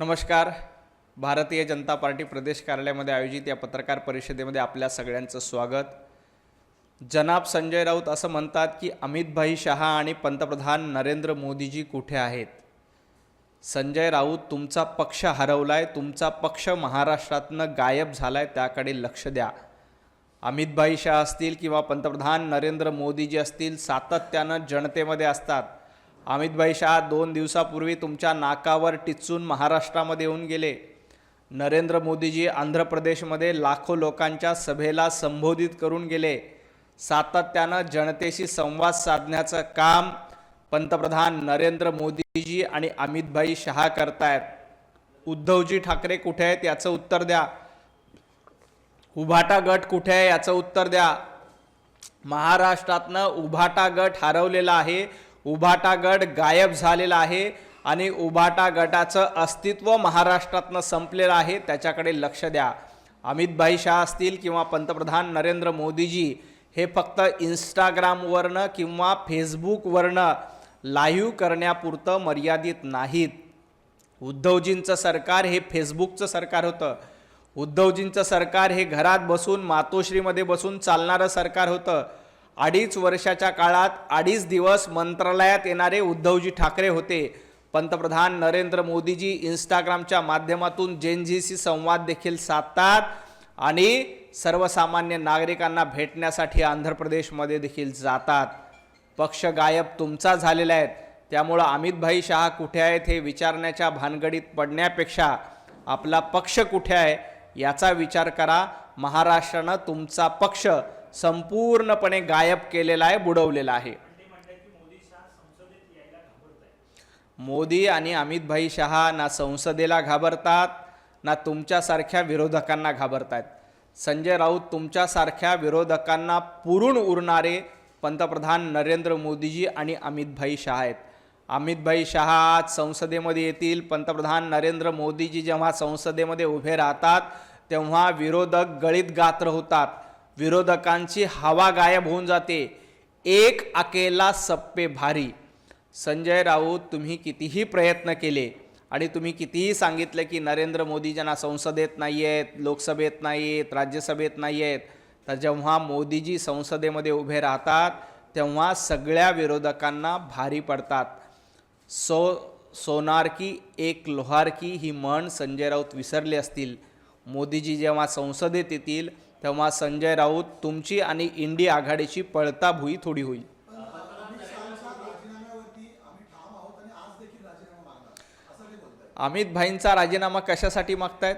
नमस्कार. भारतीय जनता पार्टी प्रदेश कार्यालयामध्ये आयोजित या पत्रकार परिषदेमध्ये आपल्या सगळ्यांचं स्वागत. जनाब संजय राऊत असं म्हणतात की अमित शहा आणि पंतप्रधान नरेंद्र मोदीजी कुठे आहेत? संजय राऊत, तुमचा पक्ष हरवलाय, तुमचा पक्ष महाराष्ट्रातनं गायब झालाय, त्याकडे लक्ष द्या. अमित शहा असतील किंवा पंतप्रधान नरेंद्र मोदीजी असतील, सातत्यानं जनतेमध्ये असतात. अमित शहा 2 दिवसापूर्वी तुमच्या नाकावर टिचून महाराष्ट्रामध्ये येऊन गेले. नरेंद्र मोदीजी आंध्र प्रदेशमध्ये लाखो लोकांच्या सभेला संबोधित करून गेले. सातत्यानं जनतेशी संवाद साधण्याचं काम पंतप्रधान नरेंद्र मोदीजी आणि अमित शहा करतायत. उद्धवजी ठाकरे कुठे आहेत याचं उत्तर द्या. उभाटा गट कुठे आहे याचं उत्तर द्या. महाराष्ट्रातनं उभाटा गट हरवलेला आहे, उभाटा गट गायब झालेला आहे आणि उभाटा गटाचं अस्तित्व महाराष्ट्रातनं संपलेलं आहे, त्याच्याकडे लक्ष द्या. अमित शहा असतील किंवा पंतप्रधान नरेंद्र मोदीजी हे फक्त इंस्टाग्रामवरनं किंवा फेसबुकवरनं लाईव्ह करण्यापुरतं मर्यादित नाहीत. उद्धवजींचं सरकार हे फेसबुकचं सरकार होतं. उद्धवजींचं सरकार हे घरात बसून मातोश्रीमध्ये बसून चालणारं सरकार होतं. 2.5 वर्षाच्या काळात 2.5 दिवस मंत्रालयात येणारे उद्धवजी ठाकरे होते. पंतप्रधान नरेंद्र मोदीजी इंस्टाग्रामच्या माध्यमातून जेनझीशी संवाद देखील साधतात आणि सर्वसामान्य नागरिकांना भेटण्यासाठी आंध्र प्रदेशमध्ये देखील जातात. पक्ष गायब तुमचा झालेला आहे. त्यामुळं अमित शहा कुठे आहेत हे विचारण्याच्या भानगडीत पडण्यापेक्षा आपला पक्ष कुठे आहे याचा विचार करा. महाराष्ट्रानं तुमचा पक्ष संपूर्णपणे गायब केलेला आहे, बुडवलेला आहे. मोदी आणि अमित शहा ना संसदेला घाबरतात ना तुमच्यासारख्या विरोधकांना घाबरतात. संजय राऊत, तुमच्यासारख्या विरोधकांना पुरून उरणारे पंतप्रधान नरेंद्र मोदीजी आणि अमित शहा आहेत. अमित शहा आज संसदेमध्ये येतील. पंतप्रधान नरेंद्र मोदीजी जेव्हा संसदेमध्ये उभे राहतात तेव्हा विरोधक गळीत गात्र होतात. विरोधकांची हवा गायब होऊन जाते. एक अकेला सप्पे भारी. संजय राऊत, तुम्ही कितीही प्रयत्न केले आणि तुम्ही कितीही सांगितले की नरेंद्र मोदीजींना संसदेत नाही आहेत, लोकसभेत नाही आहेत, राज्यसभेत नाही आहेत, तर जेव्हा मोदीजी संसदेमध्ये उभे राहतात तेव्हा सगळ्या विरोधकांना भारी पडतात. सोनार की एक लोहार की ही म्हण संजय राऊत विसरले असतील. मोदीजी जेव्हा संसदेत येतील तेव्हा संजय राऊत, तुमची आणि इंडिया आघाडीची पळताभुई थोडी होईल. अमित भाईंचा राजीनामा कशासाठी मागतायत?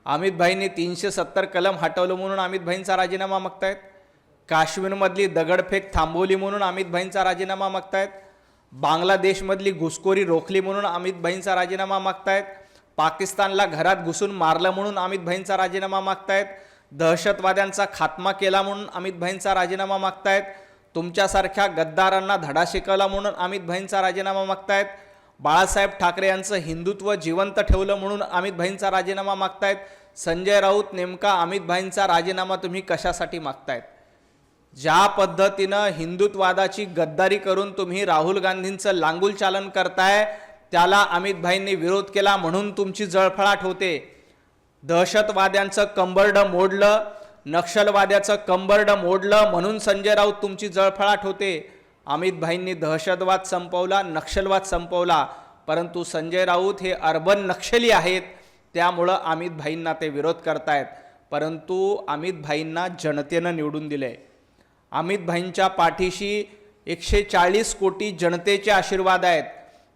अमित भाईंनी 370 कलम हटवलं म्हणून अमित भाईंचा राजीनामा मागतायत. काश्मीरमधली दगडफेक थांबवली म्हणून अमित भाईंचा राजीनामा मागतायत. बांगलादेशमधली घुसखोरी रोखली म्हणून अमित भाईंचा राजीनामा मागतायत. पाकिस्तानला घरात घुसून मारलं म्हणून अमित भाईंचा राजीनामा मागतायत. दहशतवाद्यांचा खात्मा केला म्हणून अमित भाईंचा राजीनामा मागतायत. तुमच्यासारख्या गद्दारांना धडा शिकवला म्हणून अमित भाईंचा राजीनामा मागतायत. बाळासाहेब ठाकरे यांचं हिंदुत्व जिवंत ठेवलं म्हणून अमित भाईंचा राजीनामा मागतायत. संजय राऊत, नेमका अमित भाईंचा राजीनामा तुम्ही कशासाठी मागतायत? ज्या पद्धतीनं हिंदुत्ववादाची गद्दारी करून तुम्ही राहुल गांधींचं लांगुल चालन करताय त्याला अमित भाईंनी विरोध केला म्हणून तुमची जळफळाट होते. दहशतवाद्यांचं कंबरडं मोडलं, नक्षलवाद्याचं कंबरडं मोडलं म्हणून संजय राऊत तुमची जळफळाट होते. अमित भाईंनी दहशतवाद संपवला, नक्षलवाद संपवला, परंतु संजय राऊत हे अर्बन नक्षली आहेत, त्यामुळं अमित भाईंना ते विरोध करतायत. परंतु अमित भाईंना जनतेनं निवडून दिले. अमित भाईंच्या पाठीशी 140 कोटी जनतेचे आशीर्वाद आहेत.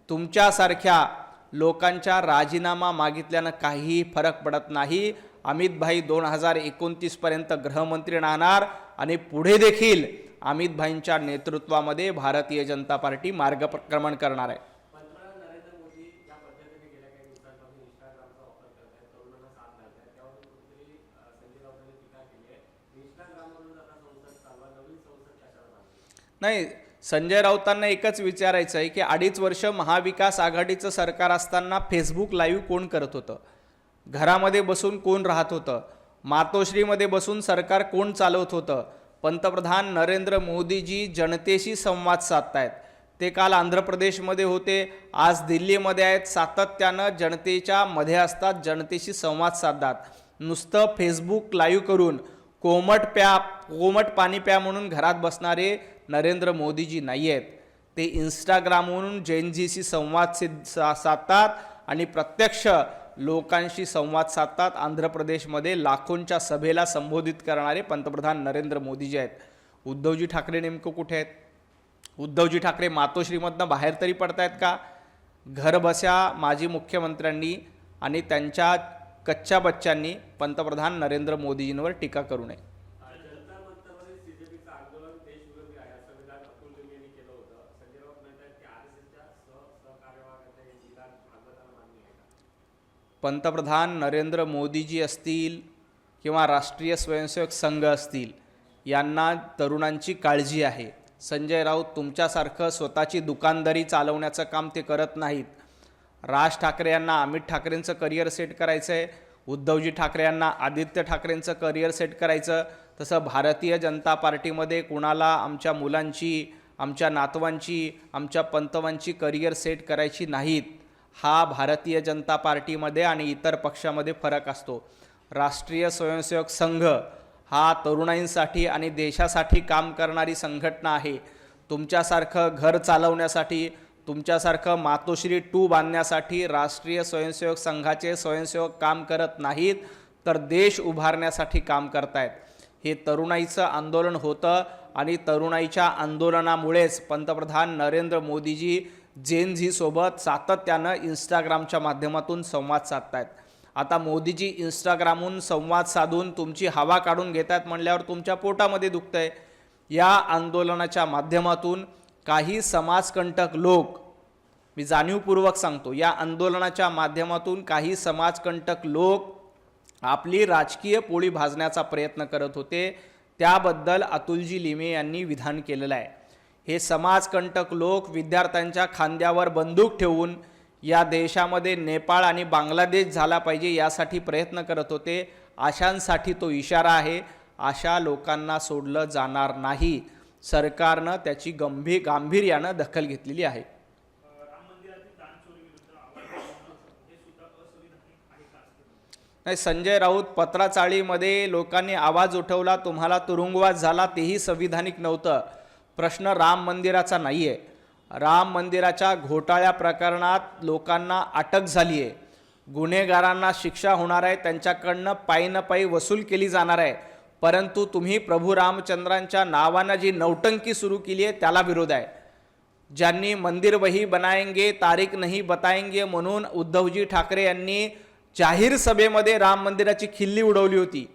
तुमच्यासारख्या लोकांच्या राजीनामा मागितल्यानं काहीही फरक पडत नाही. अमित भाई 2029 पर्यंत गृहमंत्री राहणार आणि पुढे देखील अमित भाईंच्या नेतृत्वामध्ये भारतीय जनता पार्टी मार्गक्रमण करणार आहे. नाही, संजय राऊतांना एकच विचारायचं आहे की 2.5 वर्ष महाविकास आघाडीचं सरकार असताना फेसबुक लाईव्ह कोण करत होतं? घरामध्ये बसून कोण राहत होतं? मातोश्रीमध्ये बसून सरकार कोण चालवत होतं? पंतप्रधान नरेंद्र मोदीजी जनतेशी संवाद साधतायत. ते काल आंध्र प्रदेशमध्ये होते, आज दिल्लीमध्ये आहेत. सातत्यानं जनतेच्या मध्ये असतात, जनतेशी संवाद साधतात. नुसतं फेसबुक लाईव्ह करून कोमट पाणी प्या म्हणून घरात बसणारे नरेंद्र मोदीजी नाही आहेत. ते इंस्टाग्रामवरून जेनझीशी संवाद साधतात आणि प्रत्यक्ष लोकांशी संवाद साधतात. आंध्र प्रदेशमध्ये लाखोंच्या सभेला संबोधित करणारे पंतप्रधान नरेंद्र मोदीजी आहेत. उद्धवजी ठाकरे नेमकं कुठे आहेत? उद्धवजी ठाकरे मातोश्रीमधनं बाहेर तरी पडतायत का? घरबस्या माजी मुख्यमंत्र्यांनी आणि त्यांच्या कच्च्या बच्च्यांनी पंतप्रधान नरेंद्र मोदीजींवर टीका करू नये. पंतप्रधान नरेंद्र मोदीजी असतील किंवा राष्ट्रीय स्वयंसेवक संघ असतील, यांना तरुणांची काळजी आहे. संजय राऊत तुमच्यासारखं स्वतःची दुकानदारी चालवण्याचं काम ते करत नाहीत. राज ठाकरे यांना अमित ठाकरेंचं करिअर सेट करायचं आहे, उद्धवजी ठाकरे यांना आदित्य ठाकरेंचं करिअर सेट करायचं. तसं भारतीय जनता पार्टीमध्ये कुणाला आमच्या मुलांची, आमच्या नातवांची, आमच्या पंतवांची करिअर सेट करायची नाहीत. हा भारतीय जनता पार्टीमध्ये आणि इतर पक्षामध्ये फरक असतो. राष्ट्रीय स्वयंसेवक संघ हा तरुणाईंसाठी आणि देशासाठी काम करणारी संघटना आहे. तुमच्यासारखं घर चालवण्यासाठी, तुमच्यासारखं मातोश्री 2 बांधण्यासाठी राष्ट्रीय स्वयंसेवक संघाचे स्वयंसेवक काम करत नाहीत, तर देश उभारण्यासाठी काम करतायत. हे तरुणाईचं आंदोलन होतं आणि तरुणाईच्या आंदोलनामुळेच पंतप्रधान नरेंद्र मोदीजी जेनझीसोबत सातत्यानं इंस्टाग्रामच्या माध्यमातून संवाद साधतायत. आता मोदीजी इंस्टाग्रामहून संवाद साधून तुमची हवा काढून घेत आहेत म्हणल्यावर तुमच्या पोटामध्ये दुखतंय. या आंदोलनाच्या माध्यमातून काही समाजकंटक लोक, मी जाणीवपूर्वक सांगतो, या आंदोलनाच्या माध्यमातून काही समाजकंटक लोक आपली राजकीय पोळी भाजण्याचा प्रयत्न करत होते. त्याबद्दल अतुलजी लिमे यांनी विधान केलेलं आहे. हे समाजकंटक लोक विद्यार्थ्यांच्या खांद्यावर बंदूक ठेवून या देशामध्ये नेपाळ आणि बांगलादेश झाला पाहिजे यासाठी प्रयत्न करत होते. अशांसाठी तो इशारा आहे. अशा लोकांना सोडलं जाणार नाही. सरकारनं त्याची गांभीर्यानं दखल घेतलेली आहे. नाही, संजय राऊत पत्राचाळीमध्ये लोकांनी आवाज उठवला, तुम्हाला तुरुंगवास झाला, तेही संविधानिक नव्हतं. प्रश्न राम मंदिराचा नाही आहे. राम मंदिराच्या घोटाळ्या प्रकरणात लोकांना अटक झाली आहे, गुन्हेगारांना शिक्षा होणार आहे, त्यांच्याकडनं पायीनं पायी वसूल केली जाणार आहे. परंतु तुम्ही प्रभू रामचंद्रांच्या नावानं जी नौटंकी सुरू केली आहे त्याला विरोध आहे. ज्यांनी मंदिर वही बनाएंगे तारीख नहीं बताएंगे म्हणून उद्धवजी ठाकरे यांनी जाहीर सभेमध्ये राम मंदिराची खिल्ली उडवली होती.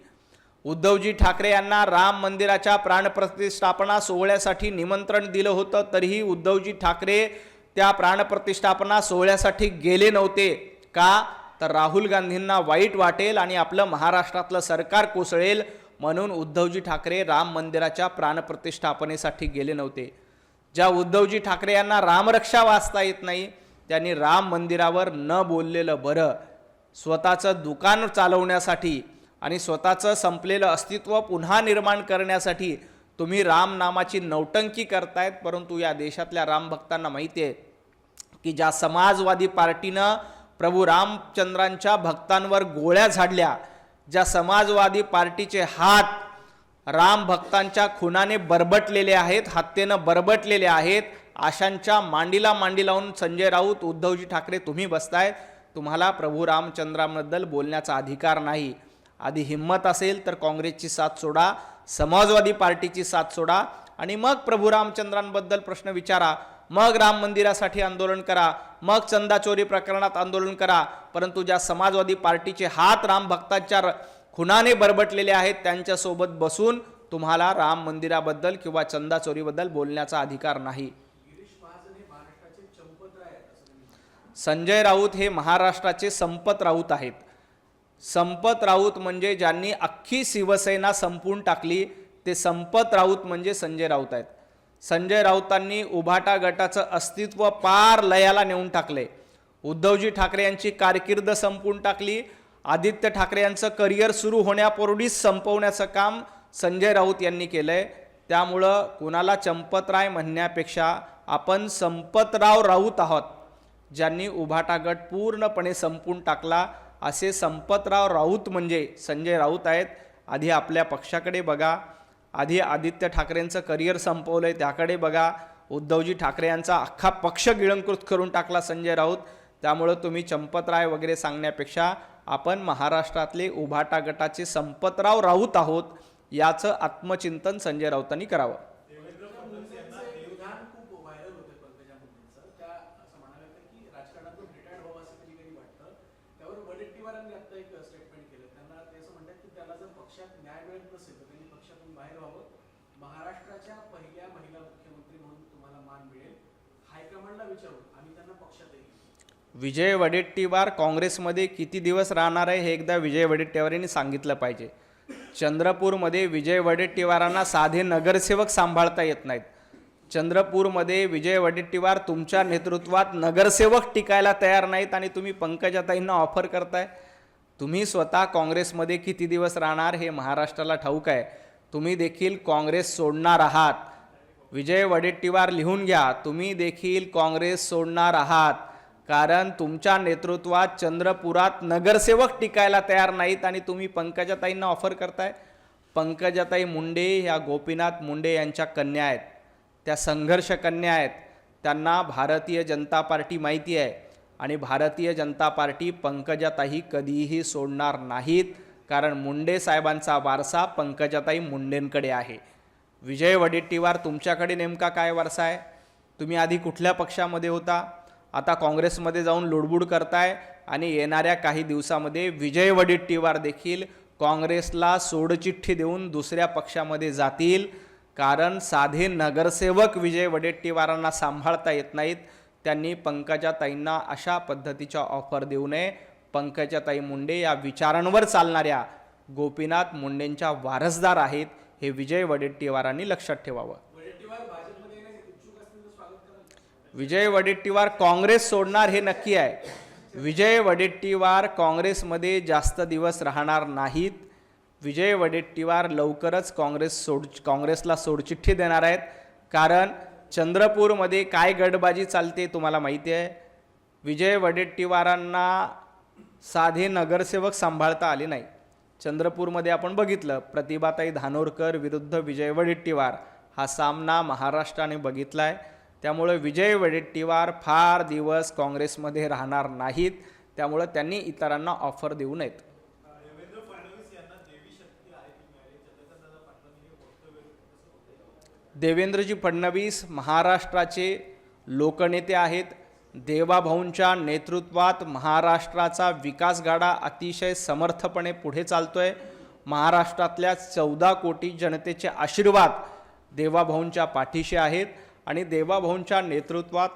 उद्धवजी ठाकरे यांना राम मंदिराच्या प्राणप्रतिष्ठापना सोहळ्यासाठी निमंत्रण दिलं होतं, तरीही उद्धवजी ठाकरे त्या प्राणप्रतिष्ठापना सोहळ्यासाठी गेले नव्हते. का? तर राहुल गांधींना वाईट वाटेल आणि आपलं महाराष्ट्रातलं सरकार कोसळेल म्हणून उद्धवजी ठाकरे राम मंदिराच्या प्राणप्रतिष्ठापनेसाठी गेले नव्हते. ज्या उद्धवजी ठाकरे यांना रामरक्षा वाचता येत नाही त्यांनी राम मंदिरावर न बोललेलं बरं. स्वतःचं दुकान चालवण्यासाठी आणि स्वतःचं संपलेलं अस्तित्व पुन्हा निर्माण करण्यासाठी तुम्ही राम नामाची नौटंकी करतायत. परंतु या देशातल्या रामभक्तांना माहिती आहे की ज्या समाजवादी पार्टीनं प्रभू रामचंद्रांच्या भक्तांवर गोळ्या झाडल्या, ज्या समाजवादी पार्टीचे हात राम भक्तांच्या खुनाने बरबटलेले आहेत, हत्येनं बरबटलेले आहेत, अशांच्या मांडीला मांडी लावून संजय राऊत, उद्धवजी ठाकरे तुम्ही बसताय. तुम्हाला प्रभू रामचंद्रांबद्दल बोलण्याचा अधिकार नाही. आधी हिम्मत असेल तर काँग्रेसची साथ सोडा, समाजवादी पार्टीची साथ सोडा आणि मग प्रभू रामचंद्रांबद्दल प्रश्न विचारा. मग राम मंदिरासाठी आंदोलन करा, मग चंदा चोरी प्रकरणात आंदोलन करा. परंतु ज्या समाजवादी पार्टीचे हात राम भक्तांच्या खुनाने बरबटलेले आहेत त्यांच्यासोबत बसून तुम्हाला राम मंदिराबद्दल किंवा चंदा चोरीबद्दल बोलण्याचा अधिकार नाही. संजय राऊत हे महाराष्ट्राचे संपत राऊत आहेत. संपत राऊत म्हणजे ज्यांनी अख्खी शिवसेना संपून टाकली, ते संपत राऊत म्हणजे संजय राऊत आहेत. संजय राऊतांनी उभाटा गटाचं अस्तित्व पार लयाला नेऊन टाकले. उद्धवजी ठाकरे यांची कारकीर्द संपून टाकली. आदित्य ठाकरे यांचं करिअर सुरू होण्यापूर्वीच संपवण्याचं काम संजय राऊत यांनी केलंय. त्यामुळं कुणाला चंपतराय म्हणण्यापेक्षा आपण संपतराव राऊत आहोत, ज्यांनी उभाटा गट पूर्णपणे संपून टाकला. असे संपतराव राऊत म्हणजे संजय राऊत आहेत. आधी आपल्या पक्षाकडे बघा, आधी आदित्य ठाकरेंचं करिअर संपवलं आहे त्याकडे बघा. उद्धवजी ठाकरे यांचा अख्खा पक्ष गिळंकृत करून टाकला संजय राऊत. त्यामुळं तुम्ही चंपतराय वगैरे सांगण्यापेक्षा आपण महाराष्ट्रातले उभाटा गटाचे संपतराव राऊत आहोत याचं आत्मचिंतन संजय राऊतांनी करावं. महाराष्ट्राच्या पहिल्या महिला मुख्यमंत्री म्हणून तुम्हाला मान मिळेल, हायकमांडला विचारून आम्ही त्यांना पक्षात येईल. विजय वडेट्टीवार काँग्रेसमध्ये किती दिवस राहणार आहे हे एकदा विजय वडेट्टीवारांनी सांगितलं पाहिजे. चंद्रपूरमध्ये विजय वडेट्टीवारांना साधे नगरसेवक सांभाळता येत नाहीत. चंद्रपूरमध्ये विजय वडेट्टीवार तुमच्या नेतृत्वात नगरसेवक टिकायला तयार नाहीत आणि तुम्ही पंकजाताईंना ऑफर करताय. तुम्ही स्वतः काँग्रेसमध्ये किती दिवस राहणार हे महाराष्ट्राला ठाऊक आहे. तुम्ही देखील काँग्रेस सोडणार आहात. विजय वडेट्टीवार लिहून घ्या, तुम्ही देखील काँग्रेस सोडणार आहात. कारण तुमच्या नेतृत्वात चंद्रपुरात नगरसेवक टिकायला तयार नाहीत आणि तुम्ही पंकजाताईंना ऑफर करताय. पंकजाताई मुंडे ह्या गोपीनाथ मुंडे यांच्या कन्या आहेत, त्या संघर्ष कन्या आहेत. त्यांना भारतीय जनता पार्टी माहिती आहे आणि भारतीय जनता पार्टी पंकजाताई कधीही सोडणार नाहीत. कारण मुंडे साहेबांचा वारसा पंकजाताई मुंडेंकडे आहे. विजय वडेट्टीवार तुमच्याकडे नेमका काय वारसा आहे? तुम्ही आधी कुठल्या पक्षामध्ये होता? आता काँग्रेसमध्ये जाऊन लुडबुड करताय आणि येणाऱ्या काही दिवसामध्ये विजय वडेट्टीवार देखील काँग्रेसला सोडचिठ्ठी देऊन दुसऱ्या पक्षामध्ये जातील. कारण साधे नगरसेवक विजय वडेट्टीवारांना सांभाळता येत नाहीत. त्यांनी पंकजाताईंना अशा पद्धतीच्या ऑफर देऊ नये. पंकजाताई मुंडे या विचारांवर चालणाऱ्या गोपीनाथ मुंडेंच्या वारसदार आहेत, हे विजय वडेट्टीवारांनी लक्षात ठेवावं. विजय वडेट्टीवार काँग्रेस सोडणार हे नक्की आहे. विजय वडेट्टीवार काँग्रेसमध्ये जास्त दिवस राहणार नाहीत. विजय वडेट्टीवार लवकरच काँग्रेसला सोडचिठ्ठी देणार आहेत. कारण चंद्रपूरमध्ये काय गडबाजी चालते तुम्हाला माहिती आहे. विजय वडेट्टीवारांना साधे नगरसेवक सांभाळता आले नाही. चंद्रपूरमध्ये आपण बघितलं, प्रतिभाताई धानोरकर विरुद्ध विजय वडेट्टीवार हा सामना महाराष्ट्राने बघितला आहे. त्यामुळे विजय वडेट्टीवार फार दिवस काँग्रेसमध्ये राहणार नाहीत. त्यामुळे त्यांनी इतरांना ऑफर देऊ नयेत. देवेंद्रजी फडणवीस महाराष्ट्राचे लोकनेते आहेत. देवाभाऊंच्या नेतृत्वात महाराष्ट्राचा विकास गाडा अतिशय समर्थपणे पुढे चालतोय. महाराष्ट्रातल्या 14 कोटी जनतेचे आशीर्वाद देवाभाऊंच्या पाठीशी आहेत आणि देवाभाऊंच्या नेतृत्वात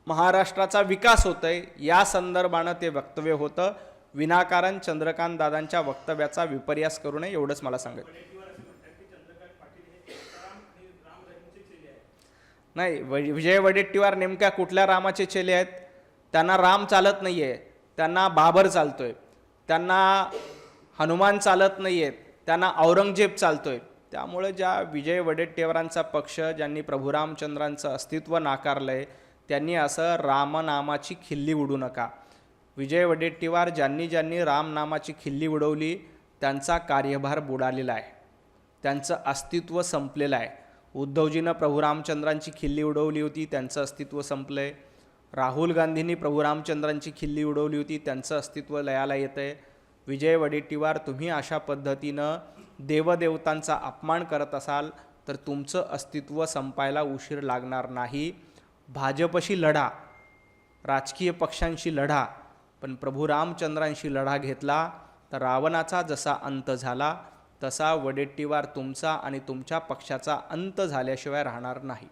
महाराष्ट्राचा विकास होतोय या संदर्भानं ते वक्तव्य होतं. विनाकारण चंद्रकांत दादांच्या वक्तव्याचा विपर्यास करू नये एवढंच मला सांगायचं. नाही, विजय वडेट्टीवार नेमक्या कुठल्या रामाचे चेले आहेत? त्यांना राम चालत नाही आहे, त्यांना बाबर चालतोय. त्यांना हनुमान चालत नाही आहेत, त्यांना औरंगजेब चालतोय. त्यामुळे ज्या विजय वडेट्टीवारांचा पक्ष ज्यांनी प्रभू रामचंद्रांचं अस्तित्व नाकारलं आहे त्यांनी असं रामनामाची खिल्ली उडू नका. विजय वडेट्टीवार ज्यांनी रामनामाची खिल्ली उडवली त्यांचा कार्यभार बुडालेला आहे, त्यांचं अस्तित्व संपलेलं आहे. उद्धवजीनं प्रभू रामचंद्रांची खिल्ली उडवली होती, त्यांचं अस्तित्व संपलं आहे. राहुल गांधींनी प्रभू रामचंद्रांची खिल्ली उडवली होती, त्यांचं अस्तित्व लयाला येतं आहे. विजय वडेट्टीवार तुम्ही अशा पद्धतीनं देवदेवतांचा अपमान करत असाल तर तुमचं अस्तित्व संपायला उशीर लागणार नाही. भाजपशी लढा, राजकीय पक्षांशी लढा, पण प्रभू रामचंद्रांशी लढा घेतला तर रावणाचा जसा अंत झाला तसा वडेट्टीवार तुमचा आणि तुमच्या पक्षाचा अंत झाल्याशिवाय राहणार नाही.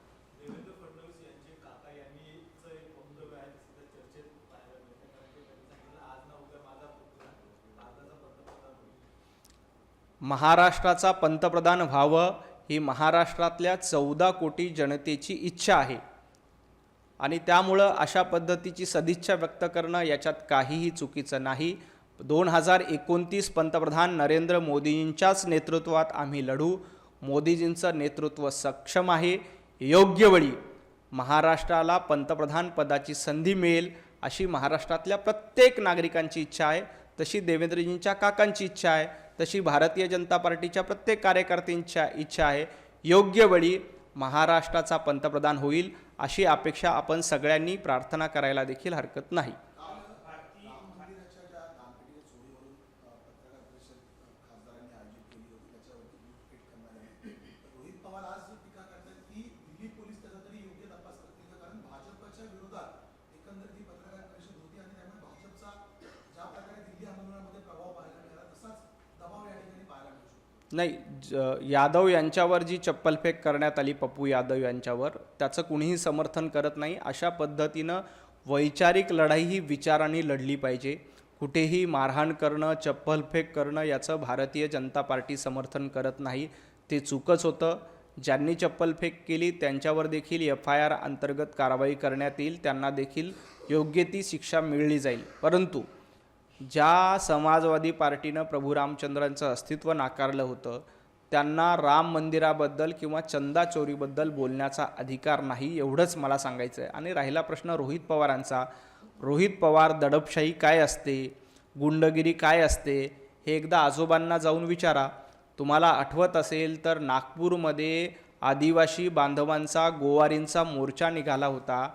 महाराष्ट्राचा पंतप्रधान व्हावं ही महाराष्ट्रातल्या 14 कोटी जनतेची इच्छा आहे आणि त्यामुळं अशा पद्धतीची सदिच्छा व्यक्त करणं याच्यात काहीही चुकीचं नाही. 2029 पंतप्रधान नरेंद्र मोदींच्याच नेतृत्वात आम्ही लढू. मोदीजींचं नेतृत्व सक्षम आहे. योग्य वेळी महाराष्ट्राला पंतप्रधान पदाची संधी मिळेल अशी महाराष्ट्रातल्या प्रत्येक नागरिकांची इच्छा आहे, तशी देवेंद्रजींच्या काकांची इच्छा आहे, तशी भारतीय जनता पार्टीच्या प्रत्येक कार्यकर्त्यांची इच्छा आहे. योग्य वेळी महाराष्ट्राचा पंतप्रधान होईल अशी अपेक्षा आपण सगळ्यांनी प्रार्थना करायला देखील हरकत नाही. नाही, यादव यांच्यावर जी चप्पलफेक करण्यात आली, पप्पू यादव यांच्यावर, त्याचं कुणीही समर्थन करत नाही. अशा पद्धतीनं वैचारिक लढाई ही विचारांनी लढली पाहिजे. कुठेही मारहाण करणं, चप्पलफेक करणं याचं भारतीय जनता पार्टी समर्थन करत नाही. ते चूकच होतं. ज्यांनी चप्पलफेक केली त्यांच्यावर देखील FIR अंतर्गत कारवाई करण्यात येईल, त्यांना देखील योग्य ती शिक्षा मिळली जाईल. परंतु ज्या समाजवादी पार्टीनं प्रभू रामचंद्रांचं अस्तित्व नाकारलं होतं, त्यांना राम मंदिराबद्दल किंवा चंदा चोरीबद्दल बोलण्याचा अधिकार नाही, एवढंच मला सांगायचं आहे. आणि राहिला प्रश्न रोहित पवारांचा. रोहित पवार दडपशाही काय असते, गुंडगिरी काय असते, हे एकदा आजोबांना जाऊन विचारा. तुम्हाला आठवत असेल तर नागपूरमध्ये आदिवासी बांधवांचा, गोवारींचा मोर्चा निघाला होता.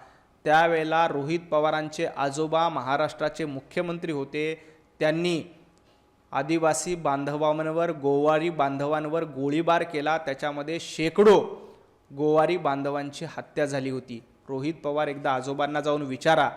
त्यावेळेला रोहित पवारांचे आजोबा महाराष्ट्राचे मुख्यमंत्री होते. त्यांनी आदिवासी बांधवांवर, गोवारी बांधवांवर गोळीबार केला. त्याच्यामध्ये शेकडो गोवारी बांधवांची हत्या झाली होती. रोहित पवार एकदा आजोबांना जाऊन विचारा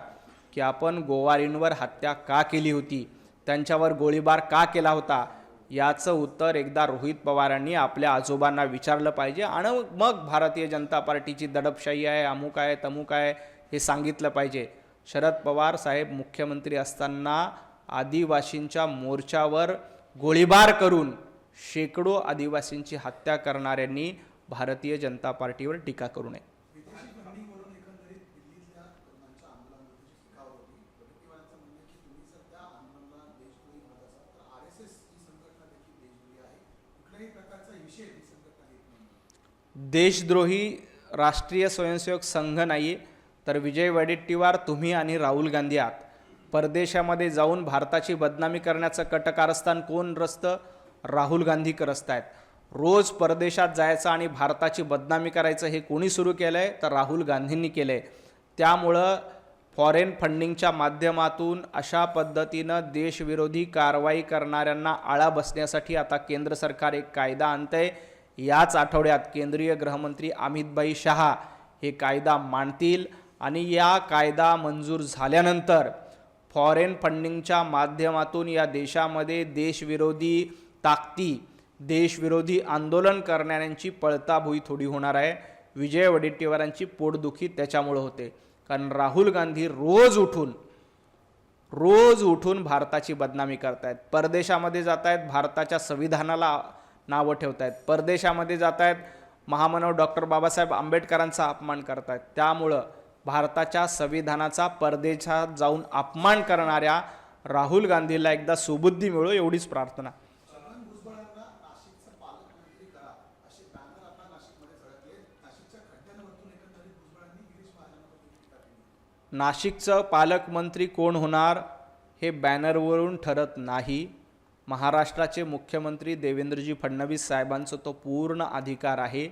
की आपण गोवारींवर हत्या का केली होती, त्यांच्यावर गोळीबार का केला होता. याचं उत्तर एकदा रोहित पवारांनी आपल्या आजोबांना विचारलं पाहिजे. आणि मग भारतीय जनता पार्टीची दडपशाही आहे, अमुक आहे, तमुक आहे हे सांगितलं पाहिजे. शरद पवार साहेब मुख्यमंत्री असताना आदिवासींच्या मोर्चावर गोळीबार करून शेकडो आदिवासींची हत्या करणाऱ्यांनी भारतीय जनता पार्टीवर टीका करू नये. देशद्रोही राष्ट्रीय स्वयंसेवक संघ नाही, तर विजय वडेट्टीवार, तुम्ही आणि राहुल गांधी आहात. परदेशामध्ये जाऊन भारताची बदनामी करण्याचं कटकारस्थान कोण रचतं? राहुल गांधी रचत आहेत. रोज परदेशात जायचं आणि भारताची बदनामी करायचं हे कोणी सुरू केलं आहे? तर राहुल गांधींनी केलं आहे. त्यामुळं फॉरेन फंडिंगच्या माध्यमातून अशा पद्धतीनं देशविरोधी कारवाई करणाऱ्यांना आळा बसण्यासाठी आता केंद्र सरकार एक कायदा आणतंय. याच आठवड्यात केंद्रीय गृहमंत्री अमित शहा हे कायदा मांडतील आणि या कायदा मंजूर झाल्यानंतर फॉरेन फंडिंगच्या माध्यमातून या देशामध्ये देशविरोधी ताकदी, देशविरोधी आंदोलन करणाऱ्यांची पळताभुई थोडी होणार आहे. विजय वडेट्टीवारांची पोटदुखी त्याच्यामुळे होते, कारण राहुल गांधी रोज उठून भारताची बदनामी करतायत. परदेशामध्ये जात आहेत, भारताच्या संविधानाला नावं ठेवत आहेत. परदेशामध्ये जात आहेत, महामानव डॉक्टर बाबासाहेब आंबेडकरांचा अपमान करतायत. त्यामुळं भारताच्या संविधानाचा परदेशात जाऊन अपमान करणाऱ्या राहुल गांधीला एकदा सुबुद्धी मिळो, एवढीच प्रार्थना. नाशिकचं पालकमंत्री कोण होणार हे बॅनरवरून ठरत नाही. महाराष्ट्राचे मुख्यमंत्री देवेंद्रजी फडणवीस साहेबांचा तो पूर्ण अधिकार आहे.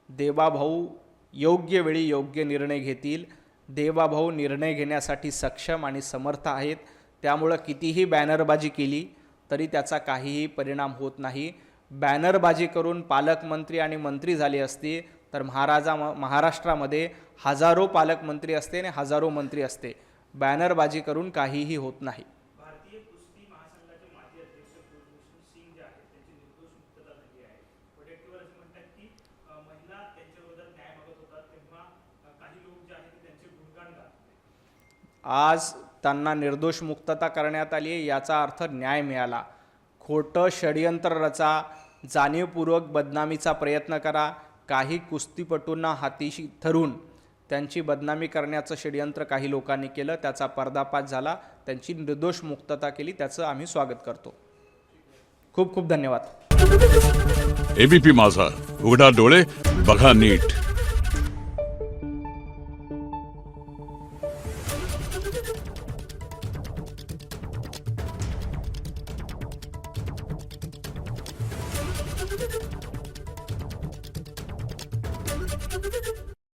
देवाभाऊ योग्य वेळी योग्य निर्णय घेतील. देवाभाऊ निर्णय घेण्यासाठी सक्षम आणि समर्थ आहेत. त्यामुळं कितीही बॅनरबाजी केली तरी त्याचा काहीही परिणाम होत नाही. बॅनरबाजी करून पालकमंत्री आणि मंत्री झाले असते तर महाराष्ट्रामध्ये हजारो पालकमंत्री असते आणि हजारो मंत्री असते. बॅनरबाजी करून काहीही होत नाही. आज त्यांना निर्दोष मुक्तता करण्यात आली आहे, याचा अर्थ न्याय मिळाला. खोटं षडयंत्र रचा, जाणीवपूर्वक बदनामीचा प्रयत्न करा. काही कुस्तीपटूंना हातीशी धरून त्यांची बदनामी करण्याचं षडयंत्र काही लोकांनी केलं, त्याचा पर्दाफाश झाला. त्यांची निर्दोष मुक्तता केली, त्याचं आम्ही स्वागत करतो. खूप खूप धन्यवाद. ABP माझा, उघडा डोळे बघा नीट.